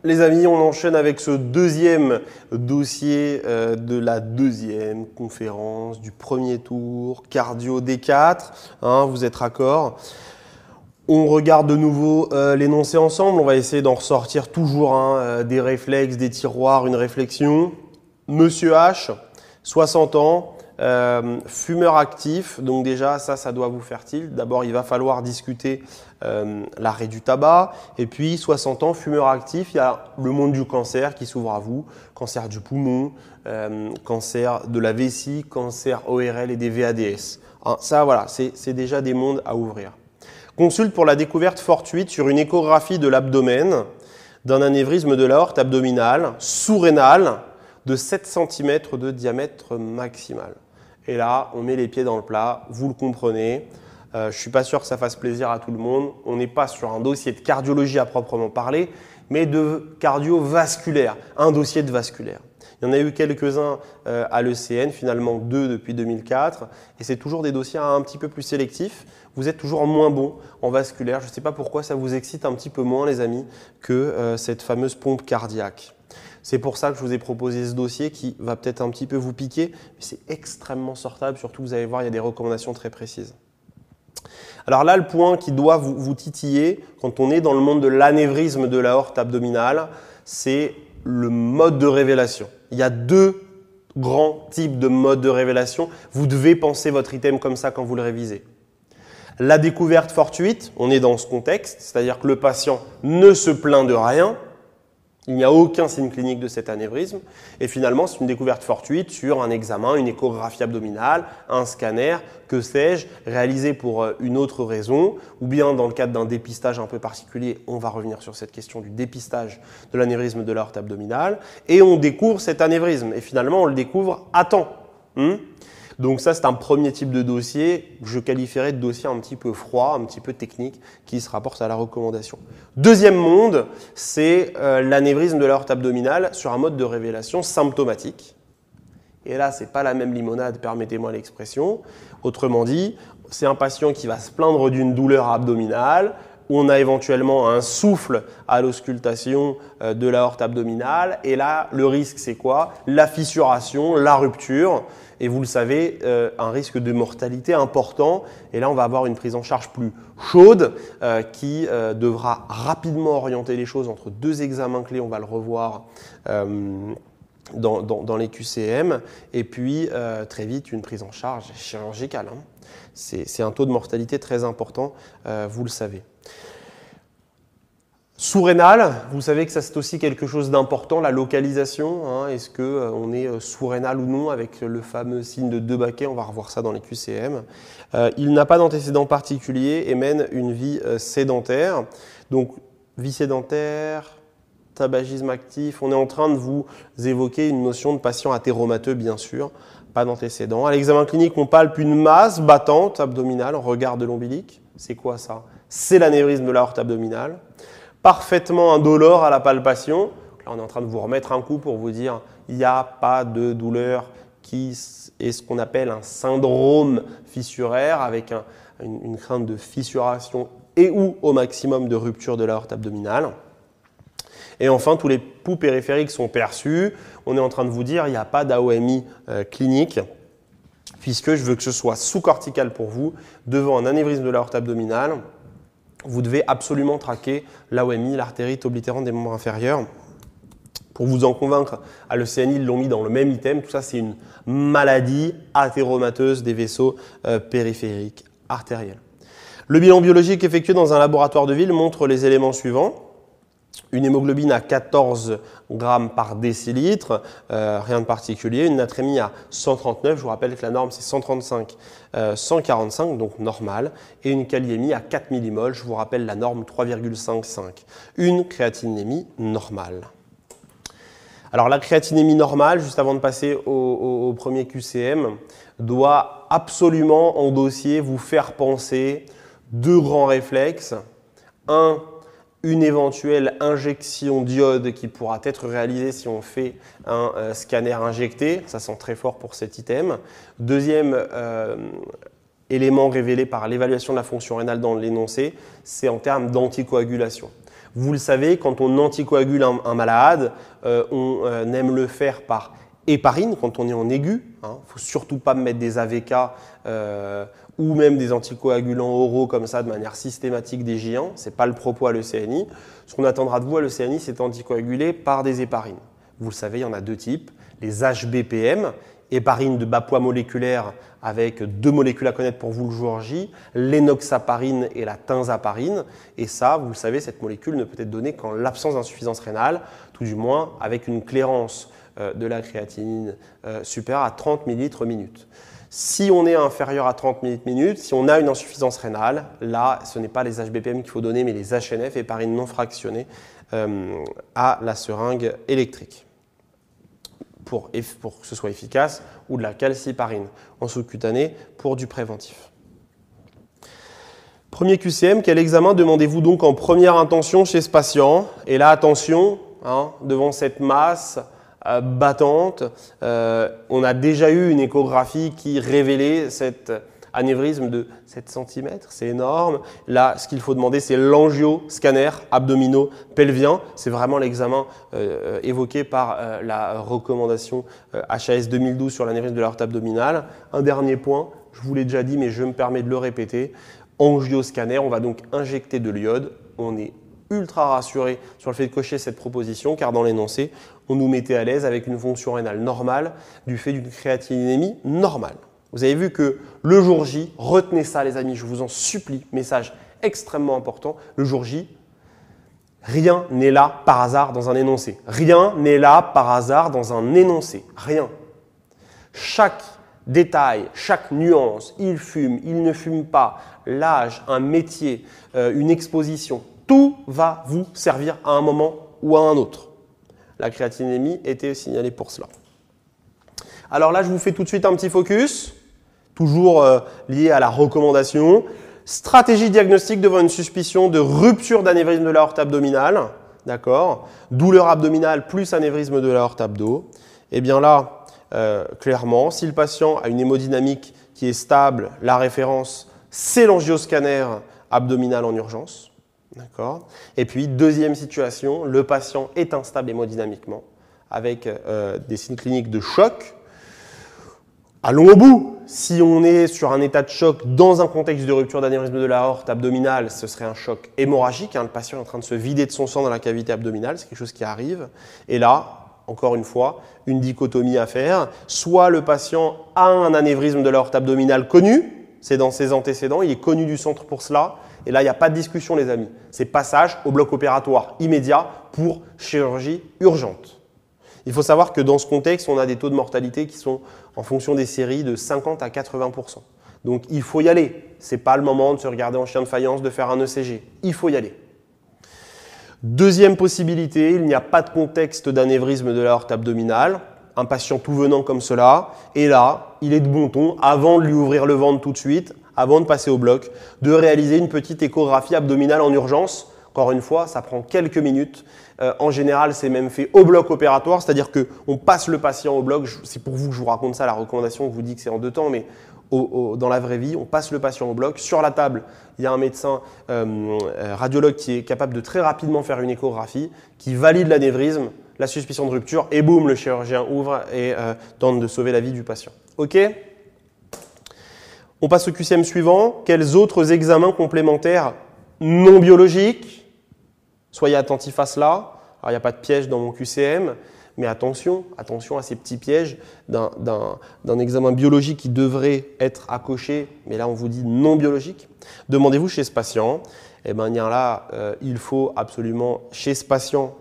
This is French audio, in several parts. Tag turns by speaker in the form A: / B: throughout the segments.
A: Les amis, on enchaîne avec ce deuxième dossier de la deuxième conférence du premier tour, cardio D4. Hein, vous êtes raccord? On regarde de nouveau l'énoncé ensemble. On va essayer d'en ressortir toujours des réflexes, des tiroirs, une réflexion. Monsieur H, 60 ans, fumeur actif. Donc déjà, ça doit vous faire tilt. D'abord, il va falloir discuter l'arrêt du tabac. Et puis, 60 ans, fumeur actif, il y a le monde du cancer qui s'ouvre à vous. Cancer du poumon, cancer de la vessie, cancer ORL et des VADS. Hein, ça, voilà, c'est déjà des mondes à ouvrir. Consulte pour la découverte fortuite sur une échographie de l'abdomen d'un anévrisme de l'aorte abdominale sous-rénale de 7 cm de diamètre maximal. Et là, on met les pieds dans le plat, vous le comprenez. Je ne suis pas sûr que ça fasse plaisir à tout le monde. On n'est pas sur un dossier de cardiologie à proprement parler, mais de cardiovasculaire, un dossier de vasculaire. Il y en a eu quelques-uns à l'ECN, finalement 2 depuis 2004, et c'est toujours des dossiers un petit peu plus sélectifs. Vous êtes toujours moins bon en vasculaire. Je ne sais pas pourquoi ça vous excite un petit peu moins, les amis, que cette fameuse pompe cardiaque. C'est pour ça que je vous ai proposé ce dossier qui va peut-être un petit peu vous piquer, mais c'est extrêmement sortable. Surtout, vous allez voir, il y a des recommandations très précises. Alors là, le point qui doit vous titiller quand on est dans le monde de l'anévrisme de l'aorte abdominale, c'est le mode de révélation. Il y a deux grands types de modes de révélation. Vous devez penser votre item comme ça quand vous le révisez. La découverte fortuite, on est dans ce contexte, c'est-à-dire que le patient ne se plaint de rien. Il n'y a aucun signe clinique de cet anévrisme. Et finalement, c'est une découverte fortuite sur un examen, une échographie abdominale, un scanner, que sais-je, réalisé pour une autre raison, ou bien dans le cadre d'un dépistage un peu particulier. On va revenir sur cette question du dépistage de l'anévrisme de l'aorte abdominale. Et on découvre cet anévrisme. Et finalement, on le découvre à temps. Donc ça, c'est un premier type de dossier. Je qualifierais de dossier un petit peu froid, un petit peu technique, qui se rapporte à la recommandation. Deuxième monde, c'est l'anévrisme de l'aorte abdominale sur un mode de révélation symptomatique. Et là, ce n'est pas la même limonade, permettez-moi l'expression. Autrement dit, c'est un patient qui va se plaindre d'une douleur abdominale, où on a éventuellement un souffle à l'auscultation de l'aorte abdominale. Et là, le risque, c'est quoi? La fissuration, la rupture. Et vous le savez, un risque de mortalité important. Et là, on va avoir une prise en charge plus chaude qui devra rapidement orienter les choses entre deux examens clés. On va le revoir dans les QCM. Et puis, très vite, une prise en charge chirurgicale. C'est un taux de mortalité très important, vous le savez. Sous-rénal, vous savez que ça c'est aussi quelque chose d'important, la localisation. Est-ce qu'on est sous-rénal ou non avec le fameux signe de Debaquet? On va revoir ça dans les QCM. Il n'a pas d'antécédent particulier et mène une vie sédentaire. Donc, vie sédentaire, tabagisme actif, on est en train de vous évoquer une notion de patient athéromateux, bien sûr, pas d'antécédent. À l'examen clinique, on palpe une masse battante abdominale en regard de l'ombilic. C'est quoi ça? C'est l'anévrisme de l'aorte abdominale. Parfaitement indolore à la palpation. Là, on est en train de vous remettre un coup pour vous dire il n'y a pas de douleur qui est ce qu'on appelle un syndrome fissuraire avec une crainte de fissuration et ou au maximum de rupture de l'aorte abdominale. Et enfin, tous les pouls périphériques sont perçus. On est en train de vous dire il n'y a pas d'AOMI clinique puisque je veux que ce soit sous-cortical pour vous devant un anévrisme de l'aorte abdominale. Vous devez absolument traquer l'AOMI, l'artérite oblitérante des membres inférieurs. Pour vous en convaincre, à l'ECNI, ils l'ont mis dans le même item. Tout ça, c'est une maladie athéromateuse des vaisseaux périphériques artériels. Le bilan biologique effectué dans un laboratoire de ville montre les éléments suivants. Une hémoglobine à 14 grammes par décilitre, rien de particulier. Une natrémie à 139, je vous rappelle que la norme c'est 135, 145, donc normal. Et une kaliémie à 4 millimoles, je vous rappelle la norme 3,55. Une créatinémie normale. Alors la créatinémie normale, juste avant de passer au premier QCM, doit absolument en dossier vous faire penser deux grands réflexes. Une éventuelle injection d'iode qui pourra être réalisée si on fait un scanner injecté. Ça sent très fort pour cet item. Deuxième élément révélé par l'évaluation de la fonction rénale dans l'énoncé, c'est en termes d'anticoagulation. Vous le savez, quand on anticoagule un malade, on aime le faire par héparine quand on est en aigu. Il ne faut surtout pas mettre des AVK ou même des anticoagulants oraux comme ça de manière systématique des J1. Ce n'est pas le propos à l'ECNI. Ce qu'on attendra de vous à l'ECNI, c'est anticoaguler par des héparines. Vous le savez, il y en a deux types. Les HBPM, héparine de bas poids moléculaire avec 2 molécules à connaître pour vous le jour J, l'énoxaparine et la tinzaparine. Et ça, vous le savez, cette molécule ne peut être donnée qu'en l'absence d'insuffisance rénale, tout du moins avec une clairance de la créatinine supérieure à 30 ml minute. Si on est inférieur à 30 ml minute, si on a une insuffisance rénale, là, ce n'est pas les HBPM qu'il faut donner, mais les HNF, héparine non fractionnée, à la seringue électrique. Pour que ce soit efficace, ou de la calciparine en sous-cutané pour du préventif. Premier QCM, quel examen demandez-vous donc en première intention chez ce patient? Et là, attention, devant cette masse battante, on a déjà eu une échographie qui révélait cet anévrisme de 7 cm, c'est énorme. Là, ce qu'il faut demander, c'est l'angio-scanner abdominopelvien. C'est vraiment l'examen évoqué par la recommandation HAS 2012 sur l'anévrisme de l'aorte abdominale. Un dernier point, je vous l'ai déjà dit, mais je me permets de le répéter. Angio-scanner, on va donc injecter de l'iode. On est ultra rassuré sur le fait de cocher cette proposition, car dans l'énoncé, on nous mettait à l'aise avec une fonction rénale normale du fait d'une créatininémie normale. Vous avez vu que le jour J, retenez ça les amis, je vous en supplie, message extrêmement important, le jour J, rien n'est là par hasard dans un énoncé. Rien n'est là par hasard dans un énoncé. Rien. Chaque détail, chaque nuance, il fume, il ne fume pas, l'âge, un métier, une exposition, tout va vous servir à un moment ou à un autre. La créatininémie était signalée pour cela. Alors là, je vous fais tout de suite un petit focus. Toujours lié à la recommandation. Stratégie diagnostique devant une suspicion de rupture d'anévrisme de l'aorte abdominale. D'accord. Douleur abdominale plus anévrisme de l'aorte abdo. Et bien là, clairement, si le patient a une hémodynamique qui est stable, la référence, c'est l'angioscanner abdominal en urgence. D'accord. Et puis, deuxième situation, le patient est instable hémodynamiquement avec des signes cliniques de choc. Allons au bout. Si on est sur un état de choc dans un contexte de rupture d'anévrisme de l'aorte abdominale, ce serait un choc hémorragique. Le patient est en train de se vider de son sang dans la cavité abdominale, c'est quelque chose qui arrive. Et là, encore une fois, une dichotomie à faire. Soit le patient a un anévrisme de l'aorte abdominale connu, c'est dans ses antécédents, il est connu du centre pour cela. Et là, il n'y a pas de discussion les amis. C'est passage au bloc opératoire immédiat pour chirurgie urgente. Il faut savoir que dans ce contexte, on a des taux de mortalité qui sont en fonction des séries de 50 à 80%. Donc il faut y aller. Ce n'est pas le moment de se regarder en chien de faïence, de faire un ECG. Il faut y aller. Deuxième possibilité, il n'y a pas de contexte d'anévrisme de l'aorte abdominale. Un patient tout venant comme cela. Et là, il est de bon ton, avant de lui ouvrir le ventre tout de suite, avant de passer au bloc, de réaliser une petite échographie abdominale en urgence. Encore une fois, ça prend quelques minutes. En général, c'est même fait au bloc opératoire, c'est-à-dire qu'on passe le patient au bloc. C'est pour vous que je vous raconte ça, la recommandation, je vous dis que c'est en 2 temps, mais dans la vraie vie, on passe le patient au bloc. Sur la table, il y a un médecin radiologue qui est capable de très rapidement faire une échographie, qui valide l'anévrisme, la suspicion de rupture, et boum, le chirurgien ouvre et tente de sauver la vie du patient. OK ? On passe au QCM suivant. Quels autres examens complémentaires non biologiques? Soyez attentifs à cela. Alors, il n'y a pas de piège dans mon QCM, mais attention à ces petits pièges d'un examen biologique qui devrait être à cocher, mais là on vous dit non biologique. Demandez-vous chez ce patient, eh bien là, il faut absolument, chez ce patient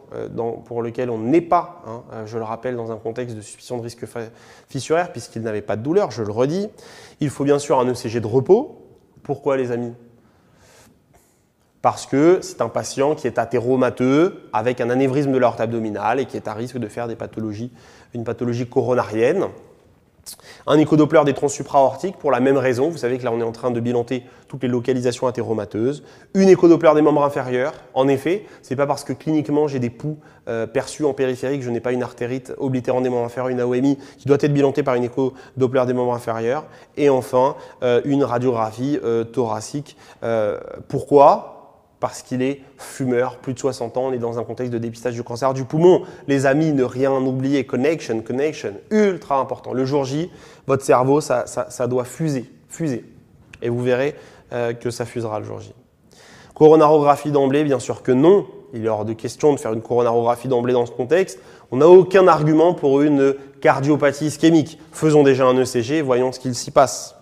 A: pour lequel on n'est pas, je le rappelle, dans un contexte de suspicion de risque fissuraire, puisqu'il n'avait pas de douleur, je le redis, il faut bien sûr un ECG de repos. Pourquoi les amis ? Parce que c'est un patient qui est athéromateux avec un anévrisme de l'aorte abdominale et qui est à risque de faire une pathologie coronarienne. Un échodoppler des troncs supraortiques pour la même raison. Vous savez que là, on est en train de bilanter toutes les localisations athéromateuses. Une échodoppler des membres inférieurs. En effet, ce n'est pas parce que cliniquement, j'ai des poux perçus en périphérie que je n'ai pas une artérite oblitérante des membres inférieurs, une AOMI, qui doit être bilantée par une échodoppler des membres inférieurs. Et enfin, une radiographie thoracique. Pourquoi ? parce qu'il est fumeur, plus de 60 ans, on est dans un contexte de dépistage du cancer du poumon. Les amis, ne rien oublier, connection, ultra important. Le jour J, votre cerveau, ça doit fuser. Et vous verrez que ça fusera le jour J. Coronarographie d'emblée, bien sûr que non. Il est hors de question de faire une coronarographie d'emblée dans ce contexte. On n'a aucun argument pour une cardiopathie ischémique. Faisons déjà un ECG et voyons ce qu'il s'y passe.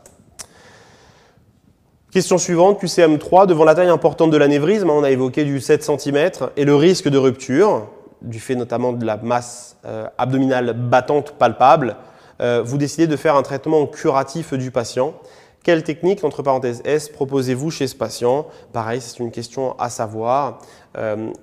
A: Question suivante, QCM3, devant la taille importante de l'anévrisme, on a évoqué du 7 cm et le risque de rupture, du fait notamment de la masse abdominale battante palpable, vous décidez de faire un traitement curatif du patient. Quelle technique, entre parenthèses S, proposez-vous chez ce patient? Pareil, c'est une question à savoir.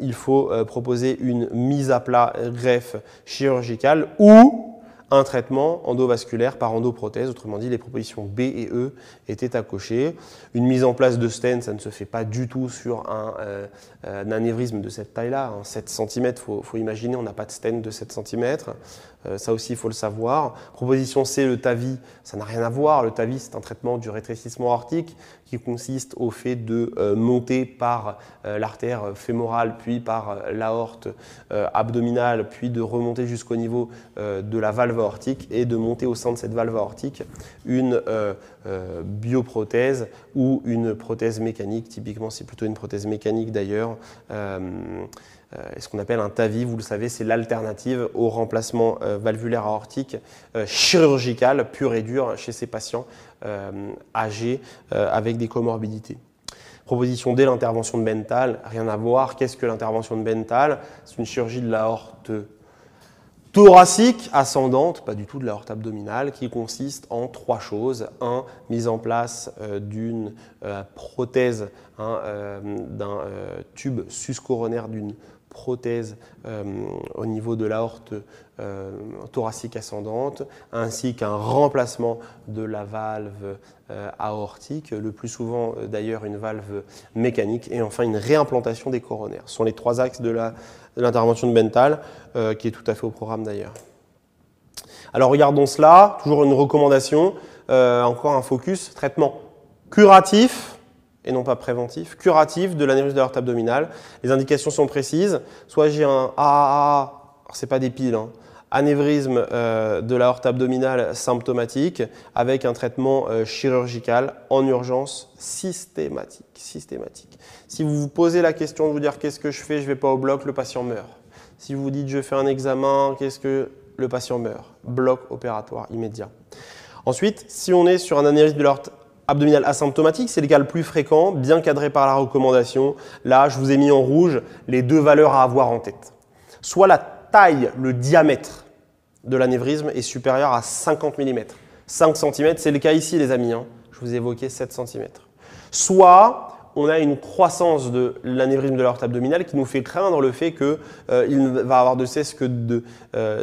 A: Il faut proposer une mise à plat greffe chirurgicale ou un traitement endovasculaire par endoprothèse. Autrement dit, les propositions B et E étaient à cocher. Une mise en place de stent, ça ne se fait pas du tout sur un anévrisme de cette taille-là. 7 cm, il faut imaginer, on n'a pas de stent de 7 cm. Ça aussi, il faut le savoir. Proposition C, le TAVI, ça n'a rien à voir. Le TAVI, c'est un traitement du rétrécissement aortique qui consiste au fait de monter par l'artère fémorale, puis par l'aorte abdominale, puis de remonter jusqu'au niveau de la valve aortique et de monter au sein de cette valve aortique une bioprothèse ou une prothèse mécanique. Typiquement, c'est plutôt une prothèse mécanique d'ailleurs. Ce qu'on appelle un TAVI, vous le savez, c'est l'alternative au remplacement valvulaire aortique chirurgical pur et dur chez ces patients âgés avec des comorbidités. Proposition D, l'intervention de Bentall, rien à voir. Qu'est-ce que l'intervention de Bentall? C'est une chirurgie de l'aorte thoracique ascendante, pas du tout de l'aorte abdominale, qui consiste en 3 choses. 1. Mise en place d'une prothèse, d'un tube suscoronaire, d'une prothèse au niveau de l'aorte thoracique ascendante, ainsi qu'un remplacement de la valve aortique, le plus souvent d'ailleurs une valve mécanique, et enfin une réimplantation des coronaires. Ce sont les 3 axes de l'intervention de Bentall, qui est tout à fait au programme d'ailleurs. Alors regardons cela, toujours une recommandation, encore un focus, traitement curatif, et non pas préventif, curatif de l'anévrisme de l'aorte abdominale. Les indications sont précises, soit j'ai un AAA, ce n'est pas des piles, anévrisme de l'aorte abdominale symptomatique avec un traitement chirurgical en urgence systématique. Si vous vous posez la question de vous dire qu'est-ce que je fais, je ne vais pas au bloc, le patient meurt. Si vous vous dites je fais un examen, qu'est-ce que le patient meurt? Bloc opératoire immédiat. Ensuite, si on est sur un anévrisme de l'aorte abdominale asymptomatique, c'est le cas le plus fréquent, bien cadré par la recommandation. Là, je vous ai mis en rouge les 2 valeurs à avoir en tête. Soit la taille, le diamètre de l'anévrisme est supérieur à 50 mm. 5 cm, c'est le cas ici les amis, je vous ai évoqué 7 cm. Soit on a une croissance de l'anévrisme de l'aorte abdominale qui nous fait craindre le fait qu'il ne va avoir de cesse que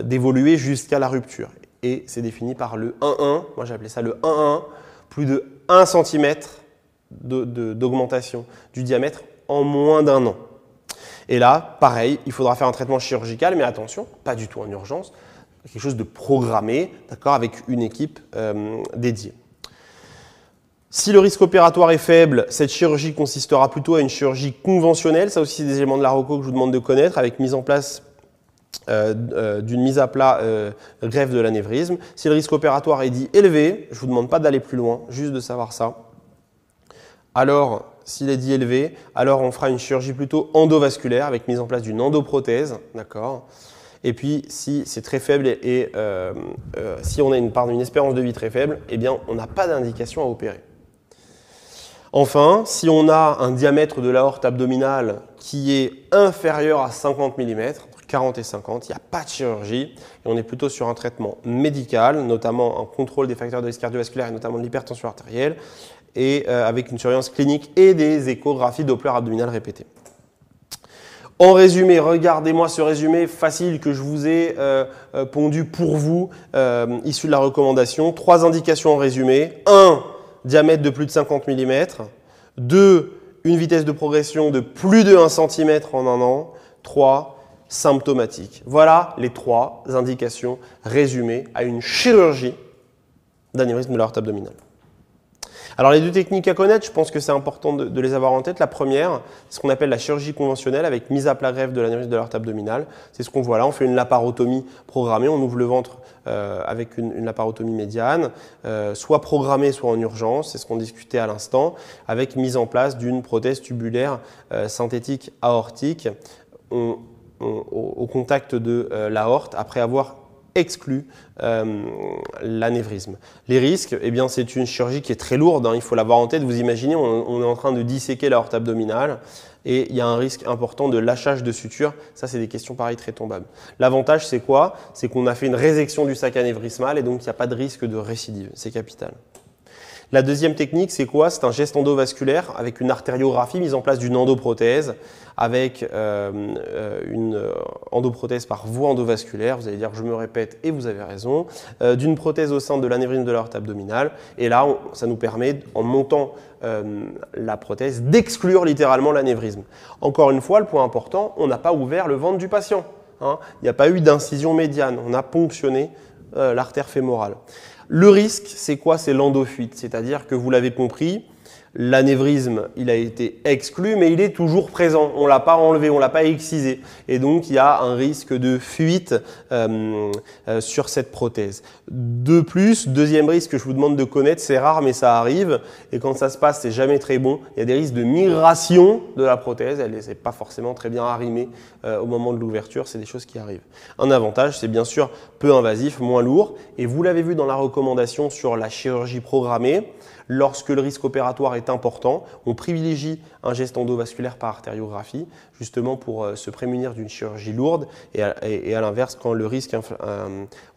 A: d'évoluer jusqu'à la rupture. Et c'est défini par le 1,1, moi j'ai appelé ça le 1,1, plus de 1 cm d'augmentation du diamètre en moins d'1 an. Et là, pareil, il faudra faire un traitement chirurgical, mais attention, pas du tout en urgence, quelque chose de programmé, d'accord, avec une équipe dédiée. Si le risque opératoire est faible, cette chirurgie consistera plutôt à une chirurgie conventionnelle. Ça aussi, c'est des éléments de la reco que je vous demande de connaître, avec mise en place d'une mise à plat greffe de l'anévrisme. Si le risque opératoire est dit élevé, je ne vous demande pas d'aller plus loin, juste de savoir ça. Alors, s'il est dit élevé, alors on fera une chirurgie plutôt endovasculaire avec mise en place d'une endoprothèse, d'accord. Et puis, si c'est très faible et si on a une espérance de vie très faible, eh bien, on n'a pas d'indication à opérer. Enfin, si on a un diamètre de l'aorte abdominale qui est inférieur à 50 mm, entre 40 et 50, il n'y a pas de chirurgie et on est plutôt sur un traitement médical, notamment un contrôle des facteurs de risque cardiovasculaire et notamment de l'hypertension artérielle, et avec une surveillance clinique et des échographies Doppler abdominales répétées. En résumé, regardez-moi ce résumé facile que je vous ai pondu pour vous, issu de la recommandation. 3 indications en résumé. 1, diamètre de plus de 50 mm. 2, une vitesse de progression de plus de 1 cm en 1 an. 3, symptomatique. Voilà les 3 indications résumées à une chirurgie d'anévrisme de l'aorte abdominale. Alors les deux techniques à connaître, je pense que c'est important de les avoir en tête. La première, c'est ce qu'on appelle la chirurgie conventionnelle avec mise à plat greffe de l'anévrisme de l'aorte abdominale. C'est ce qu'on voit là, on fait une laparotomie programmée, on ouvre le ventre avec une laparotomie médiane, soit programmée, soit en urgence, c'est ce qu'on discutait à l'instant, avec mise en place d'une prothèse tubulaire synthétique aortique au contact de l'aorte après avoir exclut l'anévrisme. Les risques, eh bien, c'est une chirurgie qui est très lourde, hein, il faut l'avoir en tête. Vous imaginez, on est en train de disséquer l'aorte abdominale et il y a un risque important de lâchage de suture. Ça, c'est des questions pareilles très tombables. L'avantage, c'est quoi? C'est qu'on a fait une résection du sac anévrismal et donc il n'y a pas de risque de récidive. C'est capital. La deuxième technique, c'est quoi? C'est un geste endovasculaire avec une artériographie mise en place d'une endoprothèse avec une endoprothèse par voie endovasculaire. Vous allez dire que je me répète et vous avez raison. D'une prothèse au sein de l'anévrisme de l'aorte abdominale. Et là, ça nous permet, en montant la prothèse, d'exclure littéralement l'anévrisme. Encore une fois, le point important, on n'a pas ouvert le ventre du patient. Hein. Il n'y a pas eu d'incision médiane. On a ponctionné l'artère fémorale. Le risque, c'est quoi? C'est l'endofuite, c'est-à-dire que vous l'avez compris, l'anévrisme, il a été exclu, mais il est toujours présent. On ne l'a pas enlevé, on ne l'a pas excisé. Et donc, il y a un risque de fuite sur cette prothèse. De plus, deuxième risque que je vous demande de connaître, c'est rare, mais ça arrive. Et quand ça se passe, c'est jamais très bon. Il y a des risques de migration de la prothèse. Elle n'est pas forcément très bien arrimée au moment de l'ouverture. C'est des choses qui arrivent. Un avantage, c'est bien sûr peu invasif, moins lourd. Et vous l'avez vu dans la recommandation sur la chirurgie programmée. Lorsque le risque opératoire est important, on privilégie un geste endovasculaire par artériographie, justement pour se prémunir d'une chirurgie lourde. Et à l'inverse, quand le risque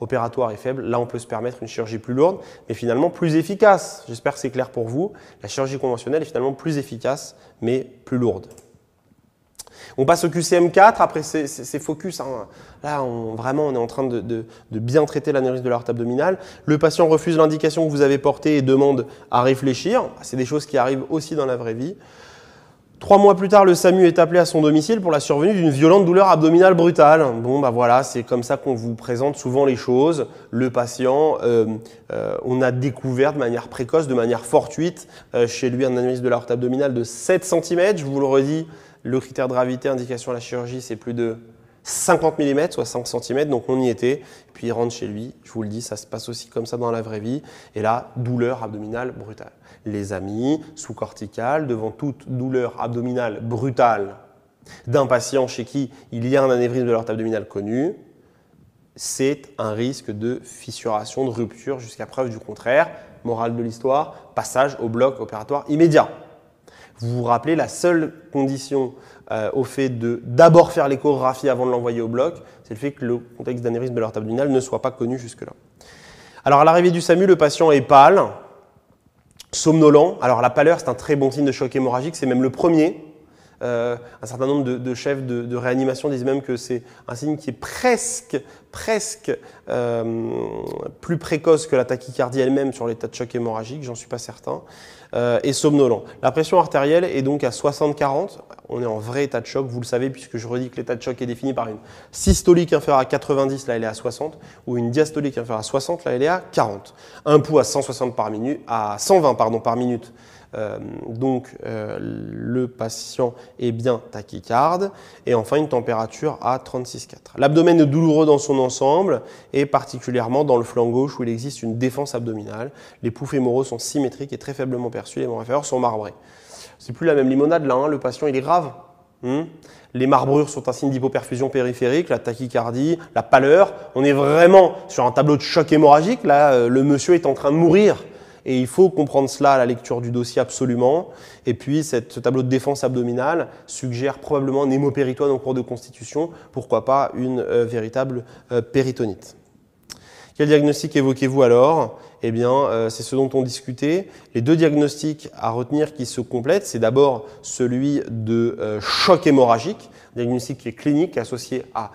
A: opératoire est faible, là on peut se permettre une chirurgie plus lourde, mais finalement plus efficace. J'espère que c'est clair pour vous. La chirurgie conventionnelle est finalement plus efficace, mais plus lourde. On passe au QCM4, après c'est focus. Hein. Là, vraiment, on est en train de bien traiter l'anévrisme de l'aorte abdominale. Le patient refuse l'indication que vous avez portée et demande à réfléchir. C'est des choses qui arrivent aussi dans la vraie vie. 3 mois plus tard, le SAMU est appelé à son domicile pour la survenue d'une violente douleur abdominale brutale. Bon, bah voilà, c'est comme ça qu'on vous présente souvent les choses. Le patient, on a découvert de manière précoce, de manière fortuite, chez lui un anévrisme de l'aorte abdominale de 7 cm. Je vous le redis, le critère de gravité, indication à la chirurgie, c'est plus de 50 mm, soit 5 cm, donc on y était. Puis il rentre chez lui, je vous le dis, ça se passe aussi comme ça dans la vraie vie. Et là, douleur abdominale brutale. Les amis, sous-corticale, devant toute douleur abdominale brutale d'un patient chez qui il y a un anévrisme de l'aorte abdominale connu, c'est un risque de fissuration, de rupture jusqu'à preuve du contraire. Morale de l'histoire, passage au bloc opératoire immédiat. Vous vous rappelez, la seule condition au fait de d'abord faire l'échographie avant de l'envoyer au bloc, c'est le fait que le contexte d'anévrisme de l'aorte abdominale ne soit pas connu jusque-là. Alors à l'arrivée du SAMU, le patient est pâle, somnolent. Alors la pâleur, c'est un très bon signe de choc hémorragique, c'est même le premier. Un certain nombre de chefs de réanimation disent même que c'est un signe qui est presque plus précoce que la tachycardie elle-même sur l'état de choc hémorragique, j'en suis pas certain, et somnolent. La pression artérielle est donc à 60-40, on est en vrai état de choc, vous le savez, puisque je redis que l'état de choc est défini par une systolique inférieure à 90, là elle est à 60, ou une diastolique inférieure à 60, là elle est à 40. Un pouls à 120 par minute. Donc le patient est bien tachycarde et enfin une température à 36,4. L'abdomen est douloureux dans son ensemble et particulièrement dans le flanc gauche où il existe une défense abdominale. Les poufs fémoraux sont symétriques et très faiblement perçus, les membres inférieurs sont marbrés. C'est plus la même limonade là, hein, le patient il est grave. Les marbrures sont un signe d'hypoperfusion périphérique, la tachycardie, la pâleur. On est vraiment sur un tableau de choc hémorragique, là le monsieur est en train de mourir. Et il faut comprendre cela à la lecture du dossier absolument. Et puis, ce tableau de défense abdominale suggère probablement un hémopéritoine en cours de constitution, pourquoi pas une véritable péritonite. Quel diagnostic évoquez-vous alors? Eh bien, c'est ce dont on discutait. Les deux diagnostics à retenir qui se complètent, c'est d'abord celui de choc hémorragique, diagnostic qui est clinique, associé à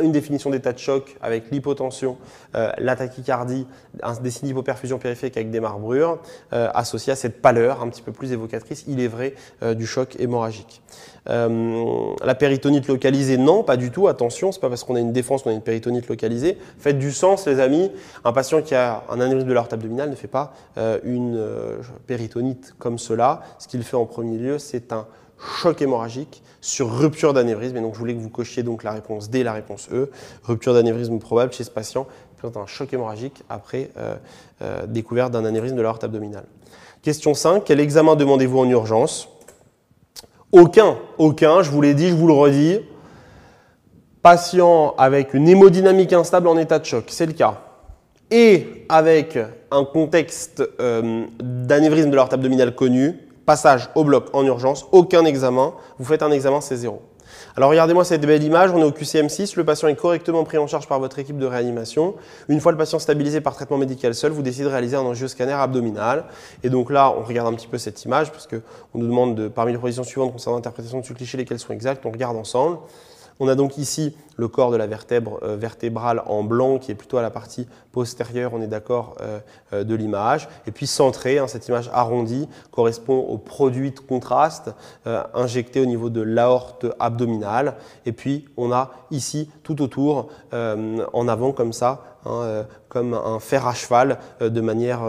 A: une définition d'état de choc avec l'hypotension, la tachycardie, des signes d'hypoperfusion périphérique avec des marbrures, associés à cette pâleur un petit peu plus évocatrice, il est vrai, du choc hémorragique. La péritonite localisée, non, pas du tout. Attention, c'est pas parce qu'on a une défense qu'on a une péritonite localisée. Faites du sens, les amis. Un patient qui a un anévrisme de l'aorte abdominale ne fait pas une péritonite comme cela. Ce qu'il fait en premier lieu, c'est un choc hémorragique sur rupture d'anévrisme. Et donc, je voulais que vous cochiez donc la réponse D et la réponse E. Rupture d'anévrisme probable chez ce patient qui présente un choc hémorragique après découverte d'un anévrisme de l'aorte abdominale. Question 5. Quel examen demandez-vous en urgence? Aucun, je vous l'ai dit, je vous le redis. Patient avec une hémodynamique instable en état de choc, c'est le cas. Et avec un contexte d'anévrisme de l'aorte abdominale connu, passage au bloc en urgence, aucun examen. Vous faites un examen, c'est 0. Alors regardez-moi cette belle image, on est au QCM6, le patient est correctement pris en charge par votre équipe de réanimation. Une fois le patient stabilisé par traitement médical seul, vous décidez de réaliser un angioscanner abdominal. Et donc là, on regarde un petit peu cette image, parce qu'on nous demande parmi les propositions suivantes concernant l'interprétation de ce cliché, lesquelles sont exactes, on regarde ensemble. On a donc ici le corps de la vertèbre vertébrale en blanc qui est plutôt à la partie postérieure, on est d'accord, de l'image. Et puis centré, cette image arrondie correspond au produit de contraste injecté au niveau de l'aorte abdominale. Et puis on a ici tout autour, en avant comme ça, comme un fer à cheval de manière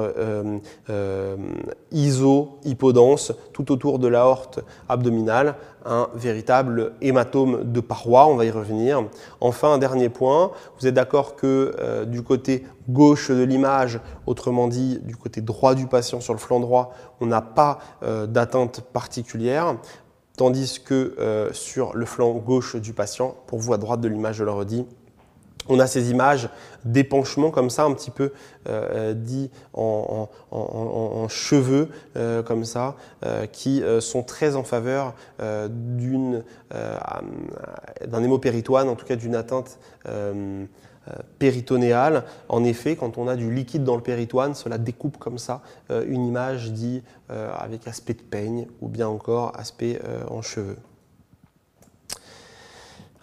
A: iso-hypodense tout autour de l'aorte abdominale, un véritable hématome de paroi, on va y revenir. Enfin, un dernier point, vous êtes d'accord que du côté gauche de l'image, autrement dit du côté droit du patient sur le flanc droit, on n'a pas d'atteinte particulière, tandis que sur le flanc gauche du patient, pour vous à droite de l'image, je le redis, on a ces images d'épanchement comme ça, un petit peu dit en cheveux comme ça, qui sont très en faveur d'un hémopéritoine, en tout cas d'une atteinte péritonéale. En effet, quand on a du liquide dans le péritoine, cela découpe comme ça une image dit avec aspect de peigne ou bien encore aspect en cheveux.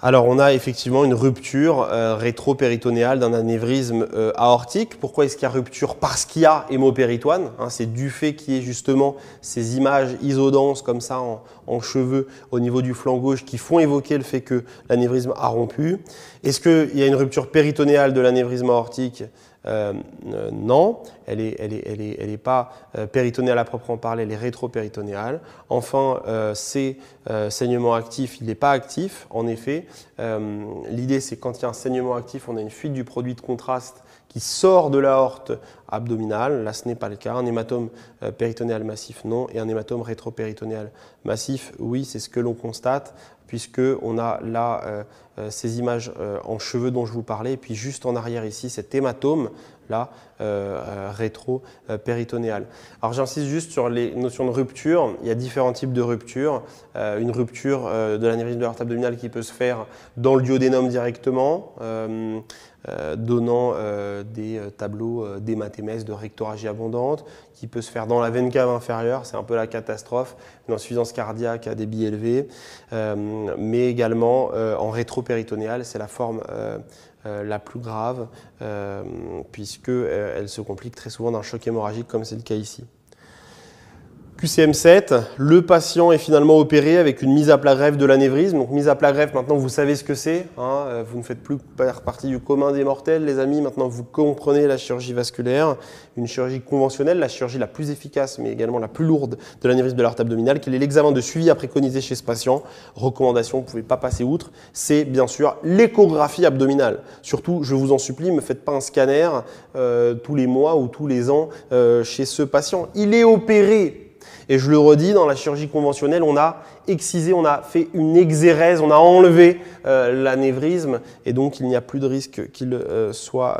A: Alors, on a effectivement une rupture rétro-péritonéale d'un anévrisme aortique. Pourquoi est-ce qu'il y a rupture? Parce qu'il y a hémopéritoine. C'est du fait qu'il y ait justement ces images isodenses comme ça en cheveux au niveau du flanc gauche qui font évoquer le fait que l'anévrisme a rompu. Est-ce qu'il y a une rupture péritonéale de l'anévrisme aortique? Non, elle est pas péritonéale à proprement parler, elle est rétro-péritonéale. Enfin, c'est saignement actif, il n'est pas actif. En effet, l'idée c'est quand il y a un saignement actif, on a une fuite du produit de contraste qui sort de l'aorte abdominale. Là, ce n'est pas le cas. Un hématome péritonéal massif, non. Et un hématome rétro-péritonéal massif, oui, c'est ce que l'on constate, puisqu'on a là ces images en cheveux dont je vous parlais, et puis juste en arrière ici, cet hématome, là, rétro-péritonéal. Alors j'insiste juste sur les notions de rupture. Il y a différents types de ruptures. Une rupture de l'anévrisme de l'aorte abdominale qui peut se faire dans le duodénum directement, donnant des tableaux d'hématémèse, de rectoragie abondante, qui peut se faire dans la veine cave inférieure, c'est un peu la catastrophe, une insuffisance cardiaque à débit élevé, mais également en rétropéritonéal, c'est la forme la plus grave, puisqu'elle se complique très souvent d'un choc hémorragique, comme c'est le cas ici. QCM7, le patient est finalement opéré avec une mise à plat greffe de l'anévrisme. Donc mise à plat greffe, maintenant vous savez ce que c'est. Vous ne faites plus partie du commun des mortels, les amis. Maintenant vous comprenez la chirurgie vasculaire, une chirurgie conventionnelle, la chirurgie la plus efficace, mais également la plus lourde de l'anévrisme de l'aorte abdominale. Quel est l'examen de suivi à préconiser chez ce patient? Recommandation, vous ne pouvez pas passer outre, c'est bien sûr l'échographie abdominale. Surtout, je vous en supplie, ne me faites pas un scanner tous les mois ou tous les ans chez ce patient. Il est opéré. Et je le redis, dans la chirurgie conventionnelle, on a excisé, on a fait une exérèse, on a enlevé l'anévrisme et donc il n'y a plus de risque qu'il soit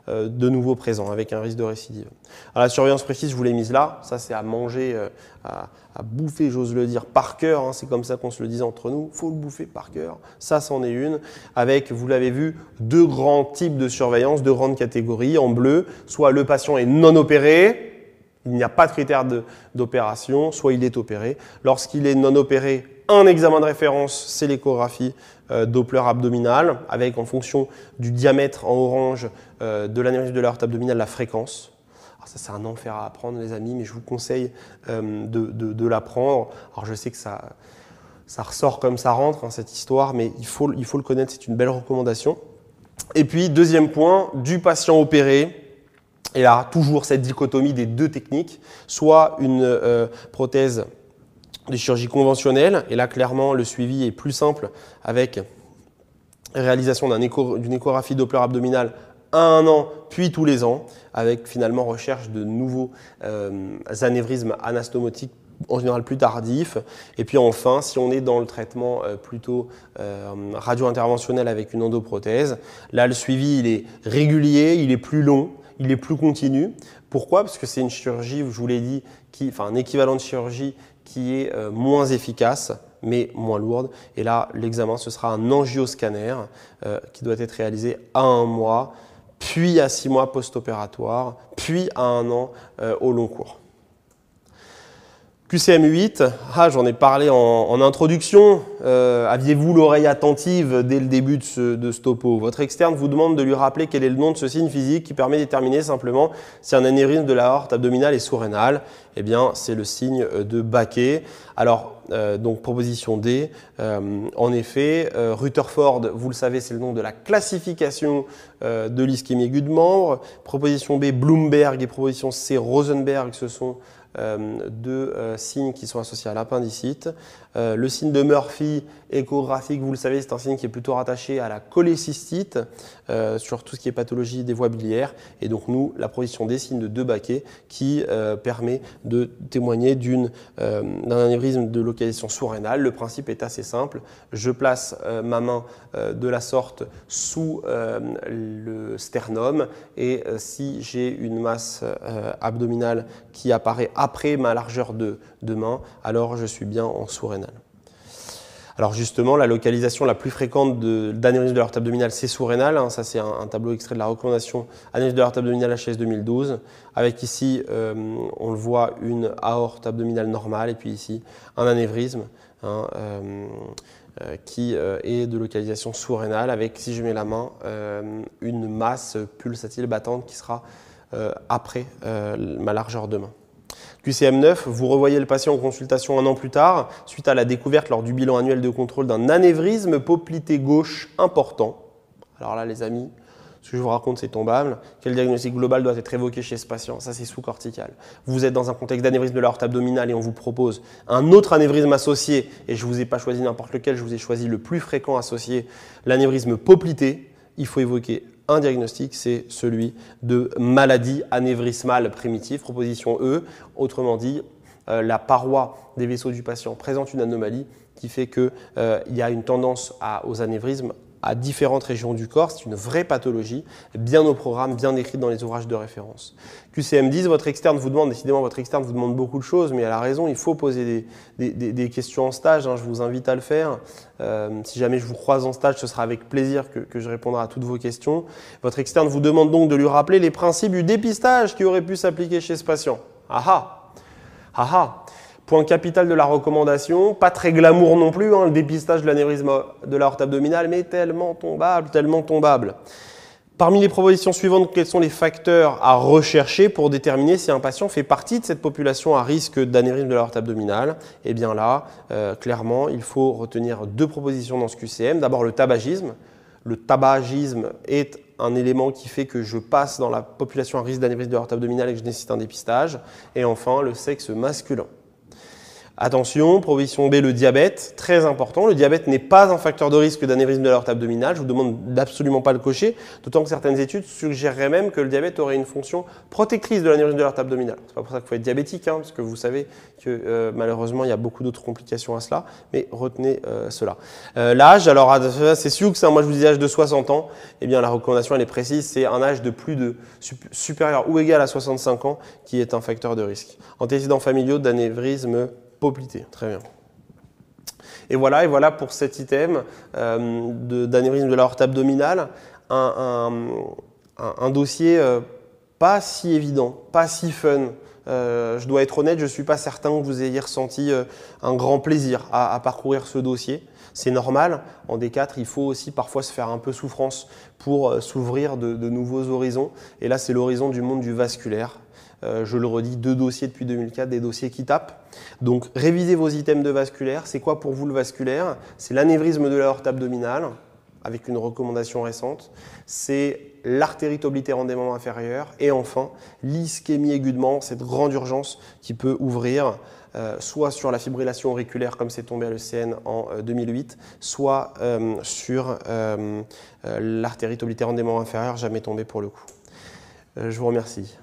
A: de nouveau présent avec un risque de récidive. Alors, la surveillance précise, je vous l'ai mise là, ça c'est à manger, à bouffer, j'ose le dire, par cœur, c'est comme ça qu'on se le disait entre nous, il faut le bouffer par cœur, ça c'en est une, avec, vous l'avez vu, deux grands types de surveillance, deux grandes catégories, en bleu, soit le patient est non opéré, il n'y a pas de critère d'opération, soit il est opéré. Lorsqu'il est non opéré, un examen de référence, c'est l'échographie Doppler abdominale, avec en fonction du diamètre en orange de l'anévrisme de l'aorte abdominale, la fréquence. Alors ça, c'est un enfer à apprendre, les amis, mais je vous conseille de l'apprendre. Alors je sais que ça ressort comme ça rentre, hein, cette histoire, mais il faut le connaître, c'est une belle recommandation. Et puis, deuxième point, du patient opéré. Et là, toujours cette dichotomie des deux techniques, soit une prothèse de chirurgie conventionnelle, et là, clairement, le suivi est plus simple avec réalisation d'une échographie Doppler abdominale à 1 an, puis tous les ans, avec finalement recherche de nouveaux anévrismes anastomotiques, en général plus tardifs. Et puis enfin, si on est dans le traitement plutôt radio-interventionnel avec une endoprothèse, là, le suivi, il est régulier, il est plus long, il est plus continu. Pourquoi? Parce que c'est une chirurgie, je vous l'ai dit, un équivalent de chirurgie qui est moins efficace, mais moins lourde. Et là, l'examen, ce sera un angioscanner qui doit être réalisé à 1 mois, puis à 6 mois post-opératoire, puis à 1 an au long cours. QCM 8, j'en ai parlé en introduction. Aviez-vous l'oreille attentive dès le début de ce topo? Votre externe vous demande de lui rappeler quel est le nom de ce signe physique qui permet de déterminer simplement si un anévrisme de l'aorte abdominale est sous-rénal. Eh bien, c'est le signe de Baquet. Alors, donc proposition D, en effet, Rutherford, vous le savez, c'est le nom de la classification de l'ischémie aiguë de membre. Proposition B, Bloomberg, et proposition C, Rosenberg, ce sont deux signes qui sont associés à l'appendicite. Le signe de Murphy échographique, vous le savez, c'est un signe qui est plutôt rattaché à la cholécystite sur tout ce qui est pathologie des voies biliaires. Et donc nous, la proposition des signes de De Baquet qui permet de témoigner d'un anévrisme de localisation sous-rénale. Le principe est assez simple. Je place ma main de la sorte sous le sternum et si j'ai une masse abdominale qui apparaît après ma largeur de main, alors je suis bien en sous-rénal. Alors justement, la localisation la plus fréquente d'anévrisme de l'aorte abdominale, c'est sous-rénal. Hein, ça, c'est un tableau extrait de la recommandation anévrisme de l'aorte abdominale HS 2012. Avec ici, on le voit, une aorte abdominale normale et puis ici, un anévrisme hein, qui est de localisation sous-rénale avec, si je mets la main, une masse pulsatile battante qui sera après ma largeur de main. QCM 9, vous revoyez le patient en consultation 1 an plus tard, suite à la découverte lors du bilan annuel de contrôle d'un anévrisme poplité gauche important. Alors là, les amis, ce que je vous raconte, c'est tombable. Quel diagnostic global doit être évoqué chez ce patient? Ça, c'est sous-cortical. Vous êtes dans un contexte d'anévrisme de l'aorte abdominale et on vous propose un autre anévrisme associé, et je ne vous ai pas choisi n'importe lequel, je vous ai choisi le plus fréquent associé, l'anévrisme poplité. Il faut évoquer un diagnostic, c'est celui de maladie anévrismale primitive, proposition E. Autrement dit, la paroi des vaisseaux du patient présente une anomalie qui fait qu'il y a une tendance aux anévrismes à différentes régions du corps. C'est une vraie pathologie, bien au programme, bien écrite dans les ouvrages de référence. QCM 10, votre externe vous demande, décidément votre externe vous demande beaucoup de choses, mais elle a raison, il faut poser des questions en stage, hein, je vous invite à le faire. Si jamais je vous croise en stage, ce sera avec plaisir que je répondrai à toutes vos questions. Votre externe vous demande donc de lui rappeler les principes du dépistage qui auraient pu s'appliquer chez ce patient. Point capital de la recommandation, pas très glamour non plus, hein, le dépistage de l'anévrisme de l'aorte abdominale, mais tellement tombable, tellement tombable. Parmi les propositions suivantes, quels sont les facteurs à rechercher pour déterminer si un patient fait partie de cette population à risque d'anévrisme de l'aorte abdominale? Eh bien là, clairement, il faut retenir 2 propositions dans ce QCM. D'abord, le tabagisme. Le tabagisme est un élément qui fait que je passe dans la population à risque d'anévrisme de l'aorte abdominale et que je nécessite un dépistage. Et enfin, le sexe masculin. Attention, proposition B, le diabète, très important. Le diabète n'est pas un facteur de risque d'anévrisme de l'aorte abdominale. Je vous demande d'absolument pas le cocher, d'autant que certaines études suggéreraient même que le diabète aurait une fonction protectrice de l'anévrisme de l'aorte abdominale. C'est pas pour ça qu'il faut être diabétique, hein, parce que vous savez que malheureusement, il y a beaucoup d'autres complications à cela, mais retenez cela. L'âge, alors c'est sûr que ça, moi je vous dis âge de 60 ans, eh bien la recommandation elle est précise, c'est un âge de supérieur ou égal à 65 ans qui est un facteur de risque. Antécédents familiaux d'anévrisme poplité, très bien. Et voilà pour cet item d'anévrisme de l'aorte abdominale, un dossier pas si évident, pas si fun. Je dois être honnête, je ne suis pas certain que vous ayez ressenti un grand plaisir à parcourir ce dossier. C'est normal, en D4, il faut aussi parfois se faire un peu souffrance pour s'ouvrir de nouveaux horizons. Et là, c'est l'horizon du monde du vasculaire. Je le redis, 2 dossiers depuis 2004, des dossiers qui tapent. Donc, révisez vos items de vasculaire. C'est quoi pour vous le vasculaire? C'est l'anévrisme de l'aorte abdominale, avec une recommandation récente. C'est l'artérite oblitère en démembrement inférieur. Et enfin, l'ischémie aiguë, cette grande urgence qui peut ouvrir soit sur la fibrillation auriculaire, comme c'est tombé à l'ECN en 2008, soit sur l'artérite oblitère en démembrement inférieur, jamais tombé pour le coup. Je vous remercie.